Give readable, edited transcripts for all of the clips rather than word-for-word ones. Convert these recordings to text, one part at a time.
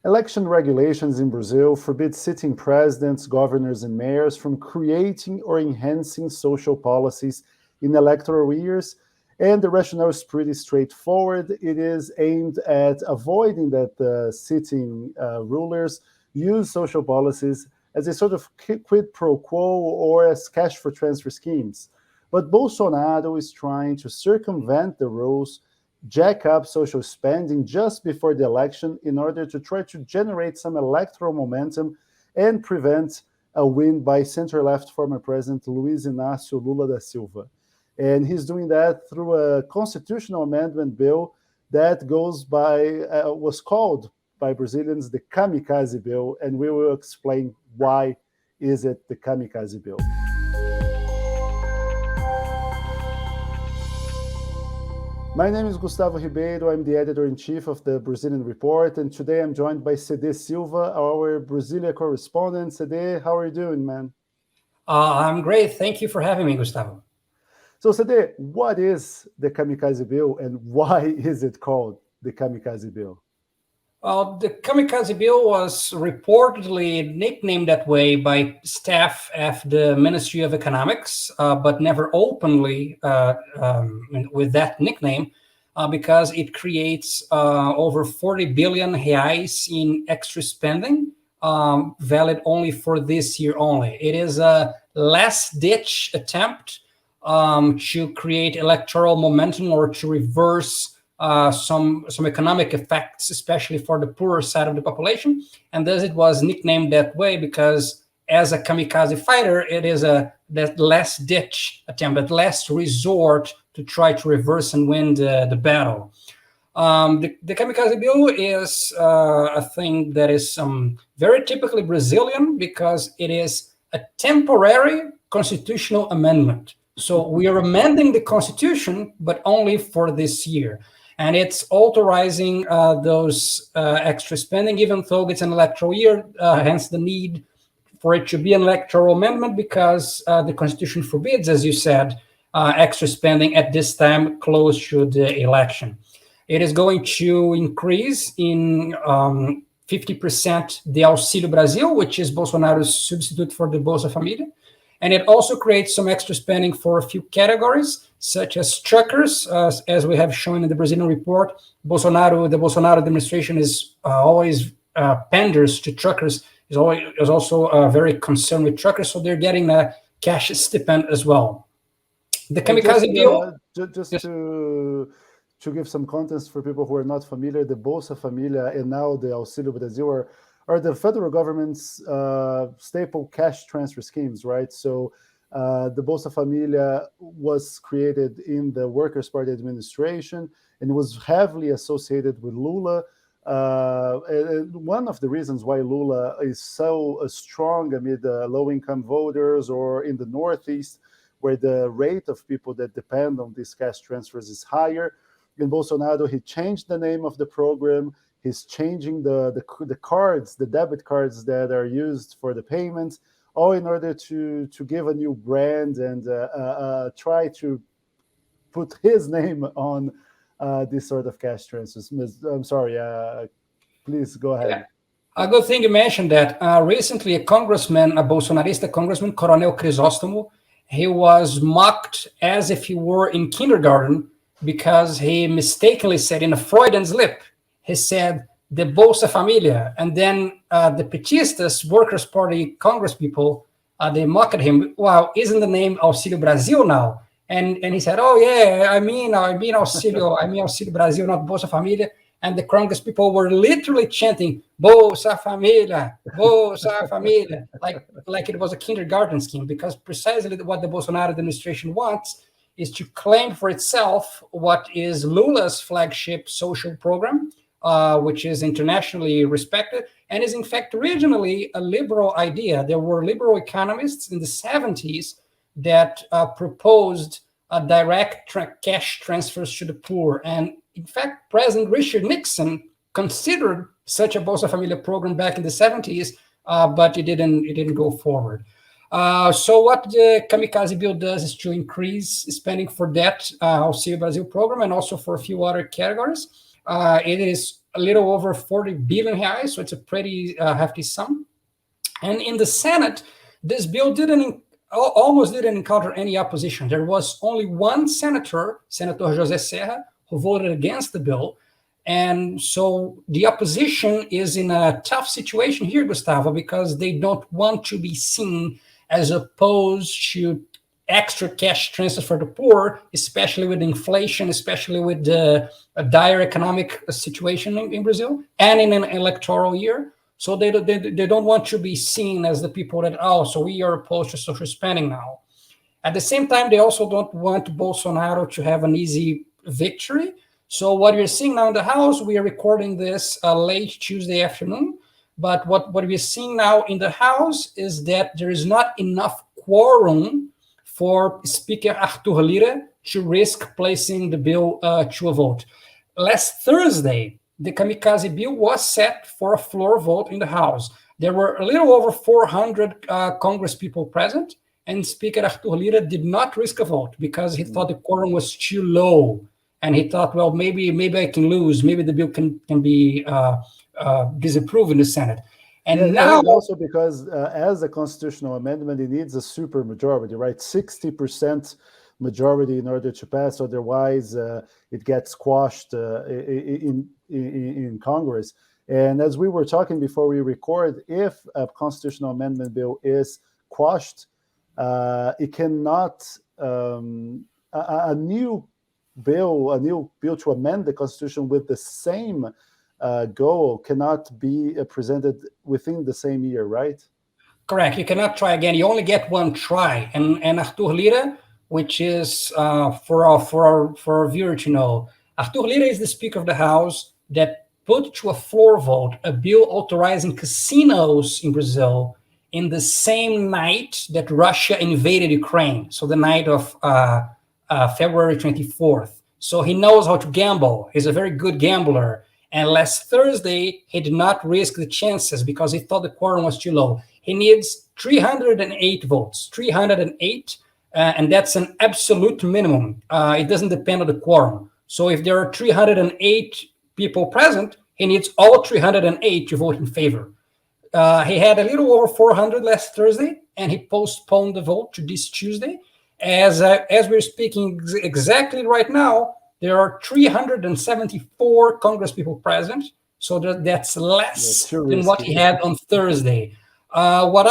Election regulations in Brazil forbid sitting presidents, governors, and mayors from creating or enhancing social policies in electoral years. And the rationale is pretty straightforward. It is aimed at avoiding that the sitting rulers use social policies as a sort of quid pro quo or as cash for transfer schemes. But Bolsonaro is trying to circumvent the rules, jack up social spending just before the election in order to try to generate some electoral momentum and prevent a win by center-left former President Luiz Inácio Lula da Silva. And he's doing that through a constitutional amendment bill that was called by Brazilians the Kamikaze bill, and we will explain why is it the Kamikaze bill. My name is Gustavo Ribeiro. I'm the editor-in-chief of the Brazilian Report, and today I'm joined by Cedê Silva, our Brasília correspondent. Cedê, how are you doing, man? I'm great. Thank you for having me, Gustavo. So, Cedê, what is the Kamikaze bill, and why is it called the Kamikaze bill? The Kamikaze bill was reportedly nicknamed that way by staff at the Ministry of Economics, but never openly with that nickname, because it creates over 40 billion reais in extra spending, valid only for this year only. It is a last-ditch attempt to create electoral momentum or to reverse some economic effects, especially for the poorer side of the population. And thus it was nicknamed that way because as a kamikaze fighter, it is that last ditch attempt, that last resort to try to reverse and win the battle. The kamikaze bill is a thing that is very typically Brazilian because it is a temporary constitutional amendment. So we are amending the constitution, but only for this year. And it's authorizing those extra spending, even though it's an electoral year, hence the need for it to be an electoral amendment because the Constitution forbids, as you said, extra spending at this time close to the election. It is going to increase in 50% the Auxílio Brasil, which is Bolsonaro's substitute for the Bolsa Família. And it also creates some extra spending for a few categories, such as truckers, as we have shown in the Brazilian report. The Bolsonaro administration is always panders to truckers, is also very concerned with truckers, so they're getting a cash stipend as well. The Kamikaze bill... To give some context for people who are not familiar, the Bolsa Família and now the Auxílio Brasil are the federal government's staple cash transfer schemes, right? So the Bolsa Família was created in the Workers' Party administration and was heavily associated with Lula. One of the reasons why Lula is so strong amid low-income voters or in the Northeast, where the rate of people that depend on these cash transfers is higher. In Bolsonaro, he changed the name of the program. He's changing the cards, the debit cards that are used for the payments, all in order to give a new brand and try to put his name on this sort of cash transfers. I'm sorry, please go ahead. Yeah. A good thing you mentioned that. Recently, a Bolsonarista congressman, Coronel Crisóstomo, he was mocked as if he were in kindergarten because he mistakenly said in a Freudian slip, he said the Bolsa Família, and then the Petistas, Workers' Party Congress people, they mocked him. Wow, isn't the name Auxílio Brasil now? And he said, oh yeah, I mean Auxílio Brasil, not Bolsa Família. And the Congress people were literally chanting Bolsa Família, Bolsa Família, like it was a kindergarten scheme, because precisely what the Bolsonaro administration wants is to claim for itself what is Lula's flagship social program, which is internationally respected and is in fact originally a liberal idea. There were liberal economists in the 70s that proposed direct cash transfers to the poor. And in fact, President Richard Nixon considered such a Bolsa Família program back in the 70s, but it didn't go forward. So what the Kamikaze bill does is to increase spending for that Auxílio Brasil program and also for a few other categories. It is a little over 40 billion reais, so it's a pretty hefty sum. And in the Senate, this bill almost didn't encounter any opposition. There was only one senator, Senator José Serra, who voted against the bill. And so the opposition is in a tough situation here, Gustavo, because they don't want to be seen as opposed to extra cash transfers for the poor, especially with inflation, especially with the dire economic situation in Brazil and in an electoral year. So they don't want to be seen as the people that, so we are opposed to social spending now. At the same time, they also don't want Bolsonaro to have an easy victory. So what you're seeing now in the House, we are recording this late Tuesday afternoon, but what we're seeing now in the House is that there is not enough quorum for Speaker Arthur Lira to risk placing the bill to a vote. Last Thursday, the Kamikaze bill was set for a floor vote in the House. There were a little over 400 Congress people present, and Speaker Arthur Lira did not risk a vote because he thought the quorum was too low. And he thought, well, maybe I can lose. Maybe the bill can be disapproved in the Senate. And now, and also because as a constitutional amendment, it needs a super majority, right? 60% majority in order to pass. Otherwise, it gets squashed in Congress. And as we were talking before we record, if a constitutional amendment bill is quashed, it cannot a new bill to amend the Constitution with the same goal cannot be presented within the same year, right? Correct. You cannot try again. You only get one try. And Arthur Lira, which is for our viewer to know, Arthur Lira is the Speaker of the House that put to a floor vote a bill authorizing casinos in Brazil in the same night that Russia invaded Ukraine. So the night of February 24th. So he knows how to gamble. He's a very good gambler. And last Thursday, he did not risk the chances because he thought the quorum was too low. He needs 308 votes, 308, and that's an absolute minimum. It doesn't depend on the quorum. So if there are 308 people present, he needs all 308 to vote in favor. He had a little over 400 last Thursday, and he postponed the vote to this Tuesday. As we're speaking exactly right now, there are 374 Congress people present, so that's less than what he had on Thursday. What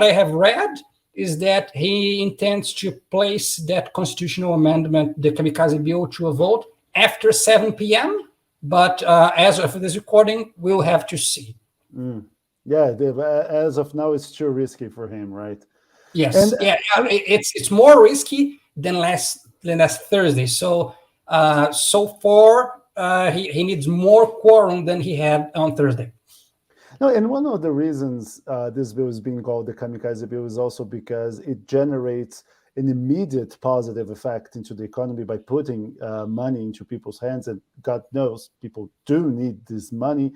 I have read is that he intends to place that constitutional amendment, the Kamikaze bill, to a vote after 7 p.m., but as of this recording, we'll have to see. Yeah, as of now, it's too risky for him, right? Yes, and it's more risky than last Thursday. So so far he needs more quorum than he had on Thursday. No, and one of the reasons this bill is being called the Kamikaze bill is also because it generates an immediate positive effect into the economy by putting money into people's hands, and God knows people do need this money.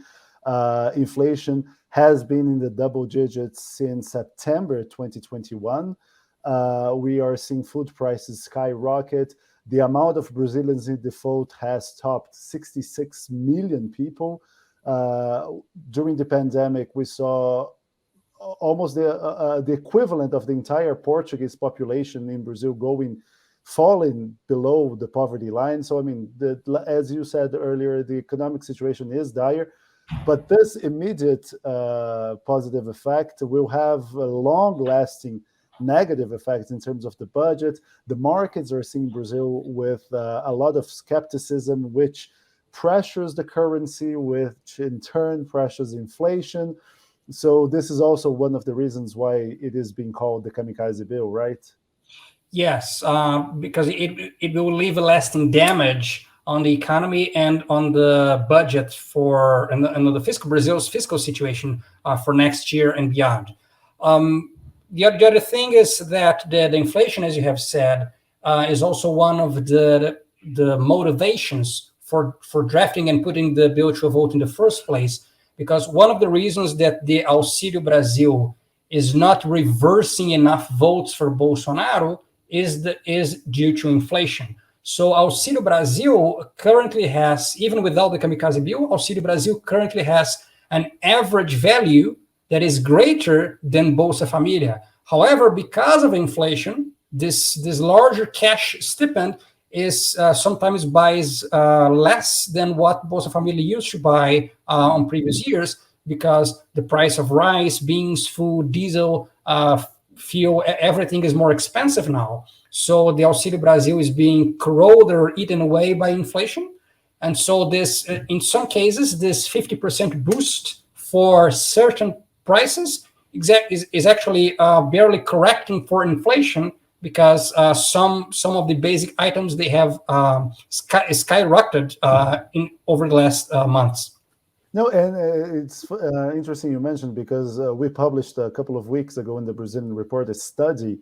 Inflation has been in the double digits since September 2021. We are seeing food prices skyrocket. The amount of Brazilians in default has topped 66 million people. During the pandemic, we saw almost the equivalent of the entire Portuguese population in Brazil falling below the poverty line. So, I mean, as you said earlier, the economic situation is dire. But this immediate positive effect will have a long-lasting negative effect in terms of the budget. The markets are seeing Brazil with a lot of skepticism, which pressures the currency, which in turn pressures inflation. So this is also one of the reasons why it is being called the Kamikaze bill, right? Yes, because it will leave a lasting damage on the economy and on the budget and the Brazil's fiscal situation for next year and beyond. The other thing is that the inflation, as you have said, is also one of the motivations for drafting and putting the bill to a vote in the first place, because one of the reasons that the Auxílio Brasil is not reversing enough votes for Bolsonaro is due to inflation. So Auxílio Brasil currently has, even without the Kamikaze bill, Auxílio Brasil currently has an average value that is greater than Bolsa Família. However, because of inflation, this larger cash stipend is sometimes buys less than what Bolsa Família used to buy on previous years, because the price of rice, beans, food, diesel, fuel, everything is more expensive now. So the Auxílio Brasil is being corroded or eaten away by inflation. And so this, in some cases, this 50% boost for certain prices is actually barely correcting for inflation, because some of the basic items, they have skyrocketed over the last months. No, and it's interesting you mentioned, because we published a couple of weeks ago in the Brazilian Report a study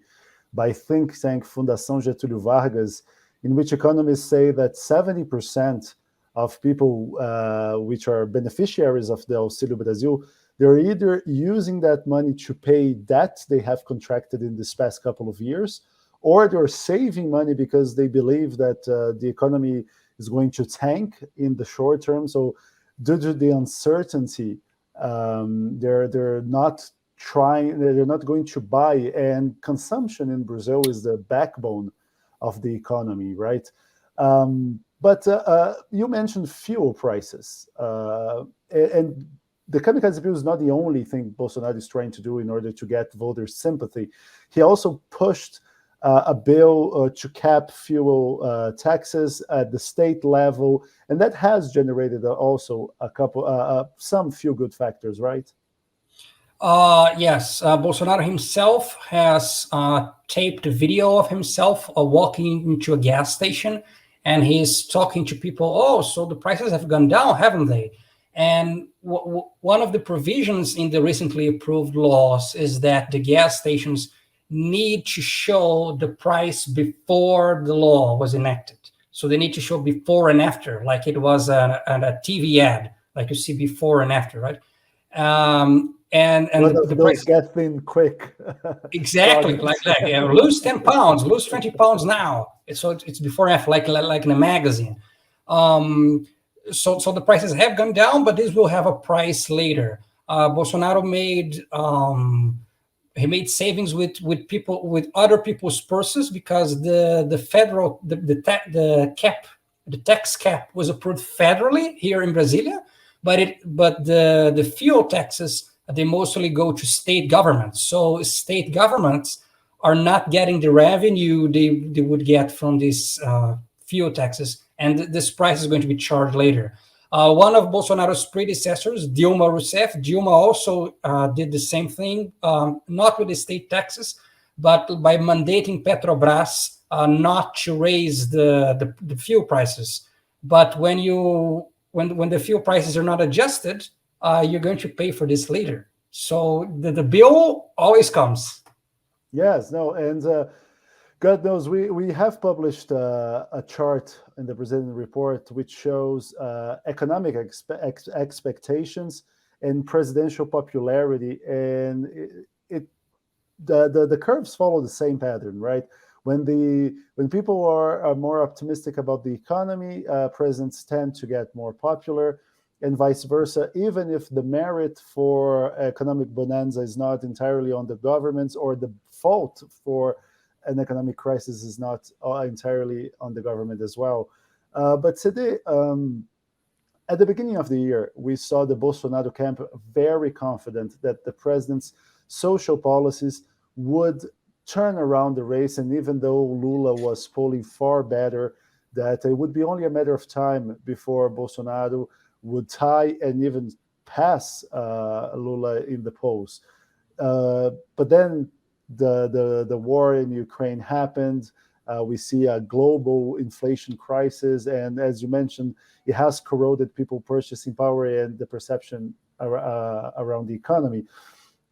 by think tank Fundação Getúlio Vargas, in which economists say that 70% of people which are beneficiaries of the Auxílio Brasil, they're either using that money to pay debt they have contracted in this past couple of years, or they're saving money because they believe that the economy is going to tank in the short term. So due to the uncertainty, they're not going to buy, and consumption in Brazil is the backbone of the economy, right? But you mentioned fuel prices, and the Kamikaze bill is not the only thing Bolsonaro is trying to do in order to get voters' sympathy. He also pushed a bill to cap fuel taxes at the state level, and that has generated also some feel-good factors, right? Yes, Bolsonaro himself has taped a video of himself walking into a gas station, and he's talking to people. Oh, so the prices have gone down, haven't they? And one of the provisions in the recently approved laws is that the gas stations need to show the price before the law was enacted. So they need to show before and after, like it was a TV ad, like you see before and after, right? And the price get thin quick. Exactly, like lose 10 pounds, lose 20 pounds now. So it's before and after, like in a magazine. So the prices have gone down, but this will have a price later. Bolsonaro made savings with people, with other people's purses, because the federal the tax cap was approved federally here in Brasília, but the fuel taxes, they mostly go to state governments. So state governments are not getting the revenue they would get from these fuel taxes, and this price is going to be charged later. One of Bolsonaro's predecessors, Dilma Rousseff, also did the same thing, not with the state taxes, but by mandating Petrobras not to raise the fuel prices. But when the fuel prices are not adjusted, you're going to pay for this later. So the bill always comes. Yes, no, and God knows, we have published a chart in the Brazilian Report which shows economic expectations and presidential popularity, and the curves follow the same pattern, right? When people are more optimistic about the economy, presidents tend to get more popular, and vice versa, even if the merit for economic bonanza is not entirely on the governments, or the fault for an economic crisis is not entirely on the government as well. But today, at the beginning of the year, we saw the Bolsonaro camp very confident that the president's social policies would turn around the race, and even though Lula was polling far better, that it would be only a matter of time before Bolsonaro would tie and even pass Lula in the polls. But then the war in Ukraine happened. We see a global inflation crisis, and as you mentioned, it has corroded people's purchasing power and the perception around the economy.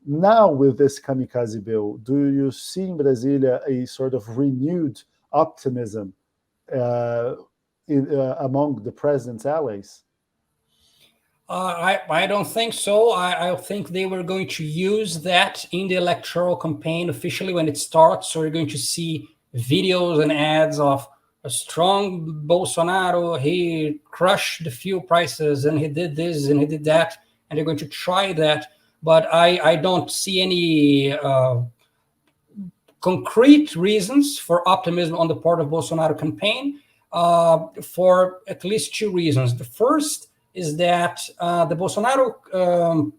Now, with this Kamikaze bill, do you see in Brasília a sort of renewed optimism among the president's allies? I don't think so. I think they were going to use that in the electoral campaign officially when it starts. So you're going to see videos and ads of a strong Bolsonaro, he crushed the fuel prices and he did this and he did that, and they're going to try that. But I don't see any concrete reasons for optimism on the part of Bolsonaro campaign for at least two reasons. The first is that the Bolsonaro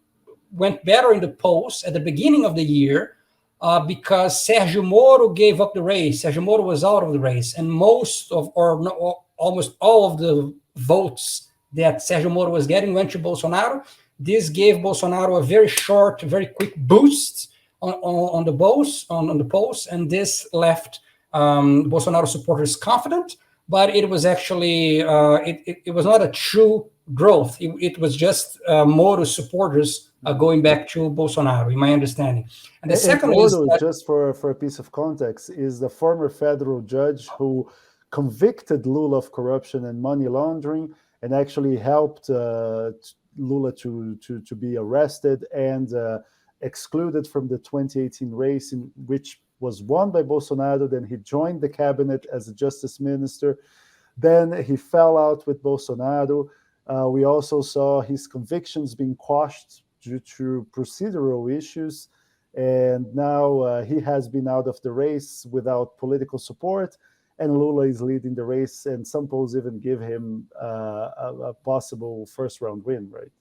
went better in the polls at the beginning of the year because Sergio Moro gave up the race. Sergio Moro was out of the race, and most of, or no, almost all of the votes that Sergio Moro was getting went to Bolsonaro. This gave Bolsonaro a very short, very quick boost on the polls, and this left Bolsonaro supporters confident. But it was actually it was not a true growth. It was just Moro supporters going back to Bolsonaro, in my understanding. And the second Moro, is that, just for a piece of context, is the former federal judge who convicted Lula of corruption and money laundering, and actually helped Lula to be arrested and excluded from the 2018 race, in which was won by Bolsonaro. Then he joined the cabinet as a justice minister. Then he fell out with Bolsonaro. We also saw his convictions being quashed due to procedural issues. And now he has been out of the race without political support. And Lula is leading the race. And some polls even give him a possible first round win, right?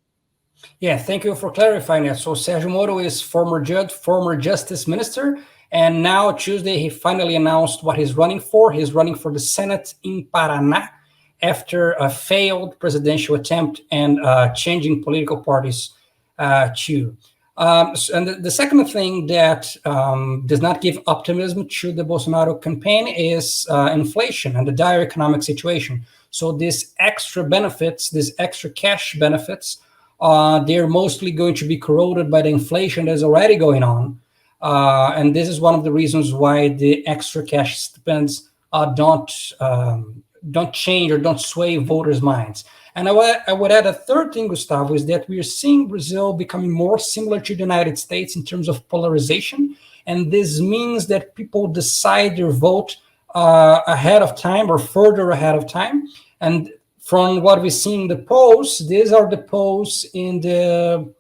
Yeah, thank you for clarifying that. So Sergio Moro is former judge, former justice minister, and now Tuesday he finally announced what he's running for. He's running for the Senate in Paraná after a failed presidential attempt and changing political parties too. And the second thing that does not give optimism to the Bolsonaro campaign is inflation and the dire economic situation. So these extra benefits, these extra cash benefits, they're mostly going to be corroded by the inflation that's already going on. And this is one of the reasons why the extra cash stipends don't change or don't sway voters' minds. And I would add a third thing, Gustavo, is that we are seeing Brazil becoming more similar to the United States in terms of polarization. And this means that people decide their vote ahead of time or further ahead of time. And from what we see in the polls, these are the polls in the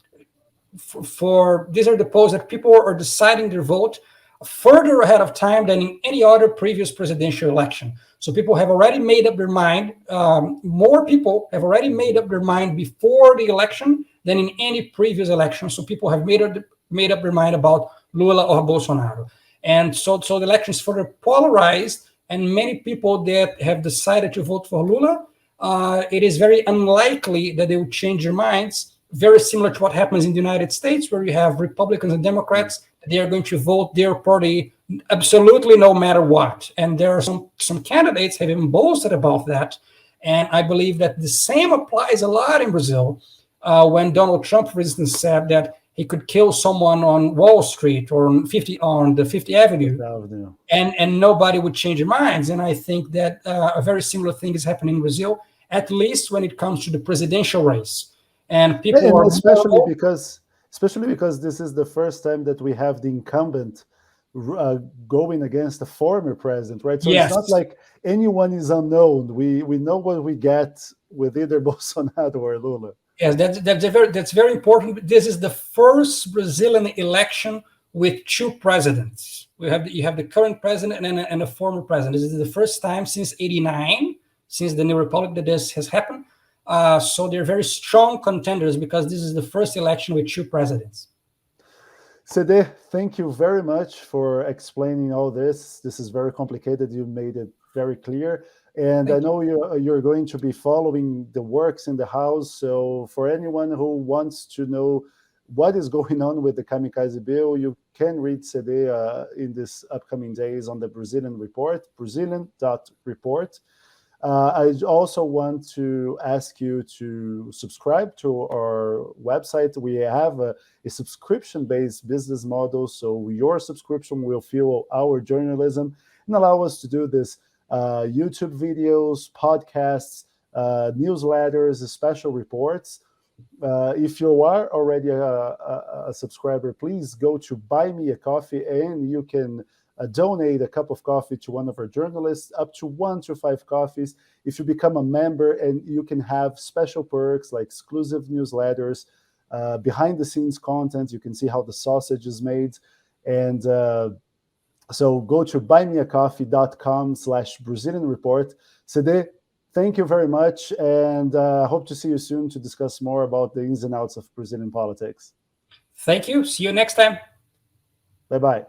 these are the polls that people are deciding their vote further ahead of time than in any other previous presidential election. So people have already made up their mind. More people have already made up their mind before the election than in any previous election. So people have made up their mind about Lula or Bolsonaro. And so the election is further polarized, and many people that have decided to vote for Lula, it is very unlikely that they will change their minds. Very similar to what happens in the United States, where you have Republicans and Democrats. They are going to vote their party absolutely no matter what. And there are some candidates have even boasted about that. And I believe that the same applies a lot in Brazil. When Donald Trump, for instance, said that he could kill someone on Wall Street or on the 50th Avenue, and nobody would change their minds. And I think that a very similar thing is happening in Brazil, at least when it comes to the presidential race. And people are especially because this is the first time that we have the incumbent going against the former president, right? So yes. It's not like anyone is unknown. We know what we get with either Bolsonaro or Lula. Yes, that's very important. This is the first Brazilian election with two presidents. You have the current president and a former president. This is the first time since '89, since the new republic, that this has happened. So they're very strong contenders because this is the first election with two presidents. Cedê, thank you very much for explaining all this. This is very complicated. You made it very clear. And I know you're going to be following the works in the House. So for anyone who wants to know what is going on with the Kamikaze bill, you can read Cedê in these upcoming days on the Brazilian report, Brazilian.report. I also want to ask you to subscribe to our website. We have a subscription-based business model, so your subscription will fuel our journalism and allow us to do this YouTube videos, podcasts, newsletters, special reports. If you are already a subscriber, please go to Buy Me a Coffee and you can donate a cup of coffee to one of our journalists, up to 1 to 5 coffees. If you become a member, and you can have special perks like exclusive newsletters, behind the scenes content. You can see how the sausage is made. And so go to buymeacoffee.com/Brazilian Report. Cedê, thank you very much, and hope to see you soon to discuss more about the ins and outs of Brazilian politics. Thank you. See you next time. Bye-bye.